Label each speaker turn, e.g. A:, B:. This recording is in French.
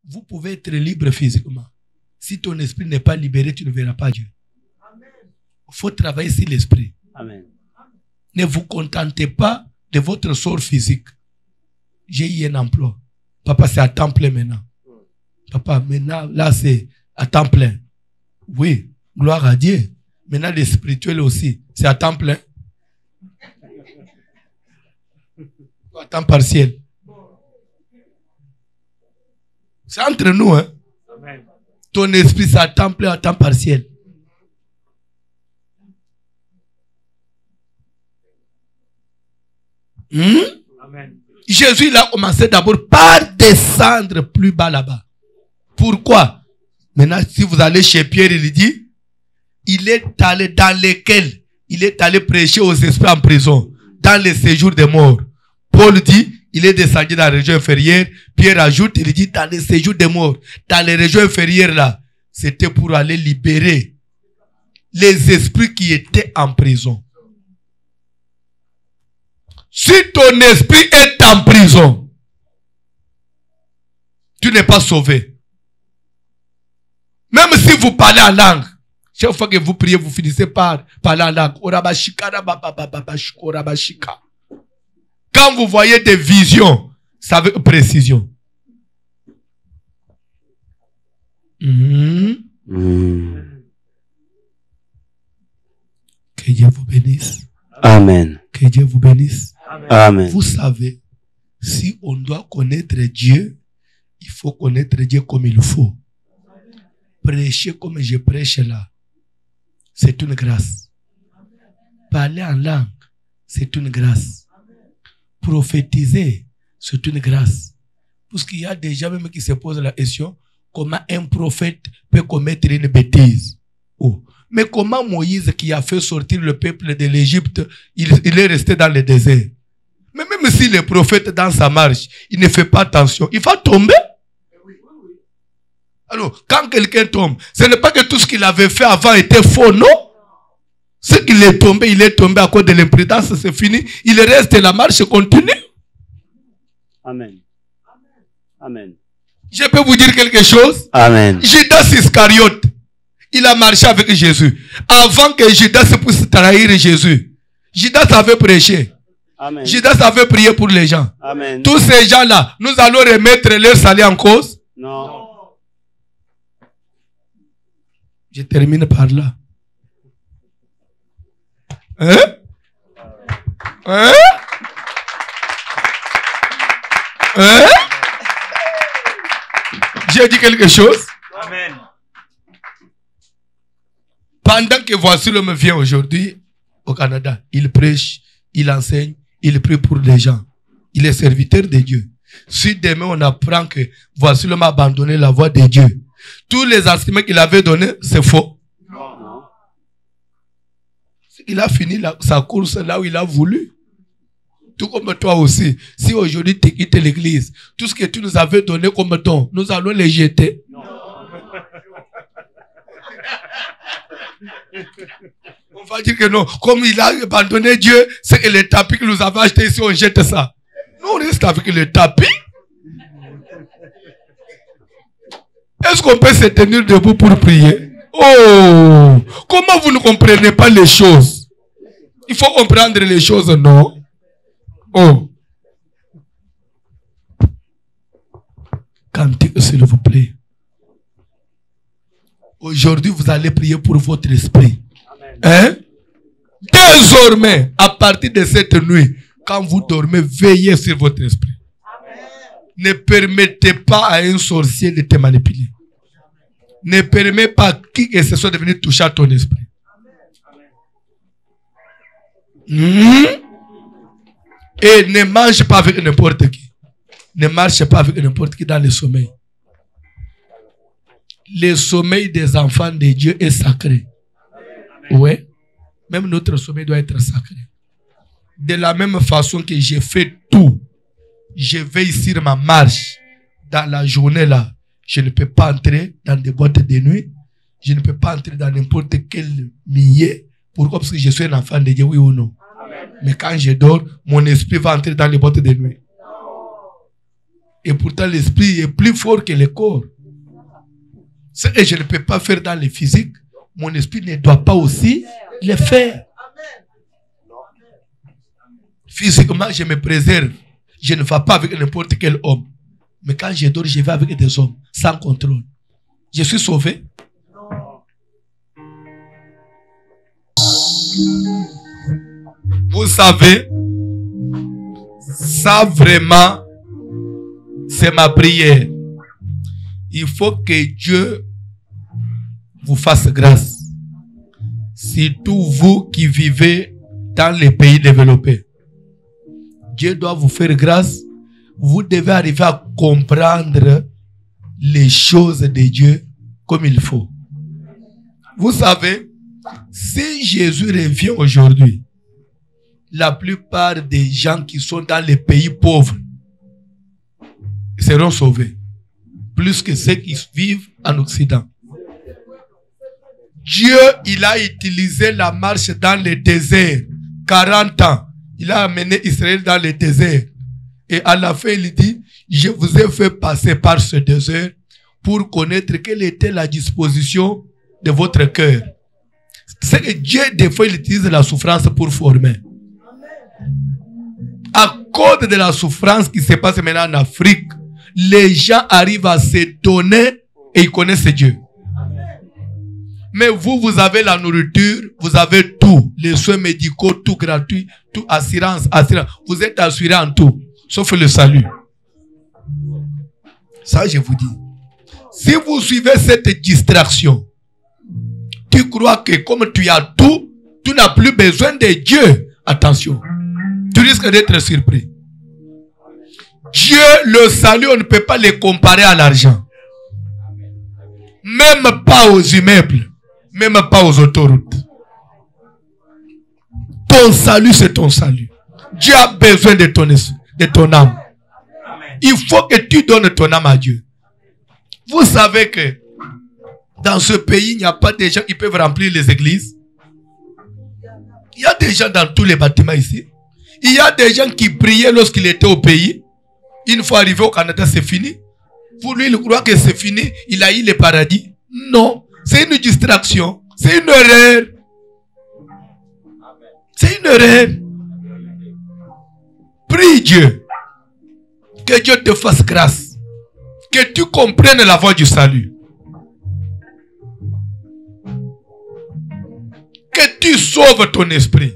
A: Vous pouvez être libre physiquement. Si ton esprit n'est pas libéré, tu ne verras pas Dieu. Il faut travailler sur l'esprit.
B: Amen.
A: Ne vous contentez pas de votre sort physique. J'ai eu un emploi. Papa, c'est à temps plein maintenant. Papa, maintenant, là, c'est à temps plein. Oui, gloire à Dieu. Maintenant, le spirituel aussi, c'est à temps plein. À temps partiel. C'est entre nous, hein.
B: Amen.
A: Ton esprit, c'est à temps plein, à temps partiel.
B: Amen.
A: Jésus, il a commencé d'abord par descendre plus bas là-bas. Pourquoi? Maintenant, si vous allez chez Pierre, il dit, il est allé dans lesquels il est allé prêcher aux esprits en prison, dans les séjours des morts. Paul dit, il est descendu dans la région inférieure. Pierre ajoute, il dit, dans les séjours des morts, dans les régions inférieures là, c'était pour aller libérer les esprits qui étaient en prison. Si ton esprit est en prison, tu n'es pas sauvé. Même si vous parlez en langue, chaque fois que vous priez, vous finissez par parler en langue. Quand vous voyez des visions, c'est avec précision. Que Dieu vous bénisse.
B: Amen.
A: Que Dieu vous bénisse.
B: Amen.
A: Vous savez, si on doit connaître Dieu, il faut connaître Dieu comme il faut. Prêcher comme je prêche là, c'est une grâce. Parler en langue, c'est une grâce. Prophétiser, c'est une grâce. Parce qu'il y a des gens même qui se posent la question, comment un prophète peut commettre une bêtise? Oh. Mais comment Moïse, qui a fait sortir le peuple de l'Égypte, il est resté dans le désert? Mais même si le prophète dans sa marche, il ne fait pas attention, il va tomber. Alors, quand quelqu'un tombe, ce n'est pas que tout ce qu'il avait fait avant était faux, non? Ce qu'il est tombé, il est tombé à cause de l'imprudence, c'est fini. Il reste, la marche continue.
B: Amen. Amen.
A: Je peux vous dire quelque chose?
B: Amen.
A: Judas Iscariote, il a marché avec Jésus. Avant que Judas puisse trahir Jésus, Judas avait prêché.
B: Amen.
A: Judas avait prié pour les gens.
B: Amen.
A: Tous ces gens-là, nous allons remettre leur salut en cause?
B: Non.
A: Je termine par là. Hein? Hein? Hein? J'ai dit quelque chose?
B: Amen.
A: Pendant que voici l'homme vient aujourd'hui au Canada, il prêche, il enseigne, il prie pour les gens. Il est serviteur de Dieu. Si demain on apprend que voici l'homme a abandonné la voie de Dieu, tous les enseignements qu'il avait donnés, c'est faux.
B: Non.
A: Il a fini sa course là où il a voulu. Tout comme toi aussi. Si aujourd'hui tu quittes l'église, tout ce que tu nous avais donné comme don, nous allons les jeter.
B: Non.
A: On va dire que non. Comme il a abandonné Dieu, c'est que les tapis que nous avons achetés ici, on jette ça. Nous, on reste avec les tapis. Est-ce qu'on peut se tenir debout pour prier? Oh! Comment vous ne comprenez pas les choses? Il faut comprendre les choses, non? Oh! Cantique, s'il vous plaît. Aujourd'hui, vous allez prier pour votre esprit. Hein? Désormais, à partir de cette nuit, quand vous dormez, veillez sur votre esprit. Ne permettez pas à un sorcier de te manipuler. Ne permets pas à qui que ce soit de venir toucher à ton esprit. Et ne mange pas avec n'importe qui. Ne marche pas avec n'importe qui dans le sommeil. Le sommeil des enfants de Dieu est sacré. Oui. Même notre sommeil doit être sacré. De la même façon que j'ai fait tout, je veille sur ma marche dans la journée là. Je ne peux pas entrer dans des boîtes de nuit. Je ne peux pas entrer dans n'importe quel millier. Pourquoi? Parce que je suis un enfant de Dieu, oui ou non? Amen. Mais quand je dors, mon esprit va entrer dans les boîtes de nuit. Et pourtant, l'esprit est plus fort que le corps. Ce que je ne peux pas faire dans le physique, mon esprit ne doit pas aussi le faire. Physiquement, je me préserve. Je ne vais pas avec n'importe quel homme. Mais quand je dors, je vais avec des hommes, sans contrôle. Je suis sauvé. Vous savez, ça vraiment, c'est ma prière. Il faut que Dieu vous fasse grâce. Surtout vous qui vivez dans les pays développés. Dieu doit vous faire grâce. Vous devez arriver à comprendre les choses de Dieu comme il faut. Vous savez, si Jésus revient aujourd'hui, la plupart des gens qui sont dans les pays pauvres seront sauvés. Plus que ceux qui vivent en Occident. Dieu, il a utilisé la marche dans le désert. 40 ans. Il a amené Israël dans le désert. Et à la fin, il dit, je vous ai fait passer par ce désert pour connaître quelle était la disposition de votre cœur. C'est que Dieu, des fois, il utilise la souffrance pour former. À cause de la souffrance qui se passe maintenant en Afrique, les gens arrivent à se donner et ils connaissent Dieu. Mais vous avez la nourriture, vous avez tout, les soins médicaux, tout gratuit, tout assurance. Vous êtes assuré en tout, sauf le salut. Ça, je vous dis. Si vous suivez cette distraction, tu crois que comme tu as tout, tu n'as plus besoin de Dieu. Attention, tu risques d'être surpris. Dieu, le salut, on ne peut pas le comparer à l'argent. Même pas aux immeubles. Même pas aux autoroutes. Ton salut, c'est ton salut. Dieu a besoin de ton âme. Il faut que tu donnes ton âme à Dieu. Vous savez que dans ce pays, il n'y a pas de gens qui peuvent remplir les églises. Il y a des gens dans tous les bâtiments ici. Il y a des gens qui priaient lorsqu'il était au pays. Une fois arrivé au Canada, c'est fini. Pour lui, il croit que c'est fini. Il a eu le paradis. Non. C'est une distraction. C'est une erreur. C'est une erreur. Prie Dieu. Que Dieu te fasse grâce. Que tu comprennes la voie du salut. Que tu sauves ton esprit.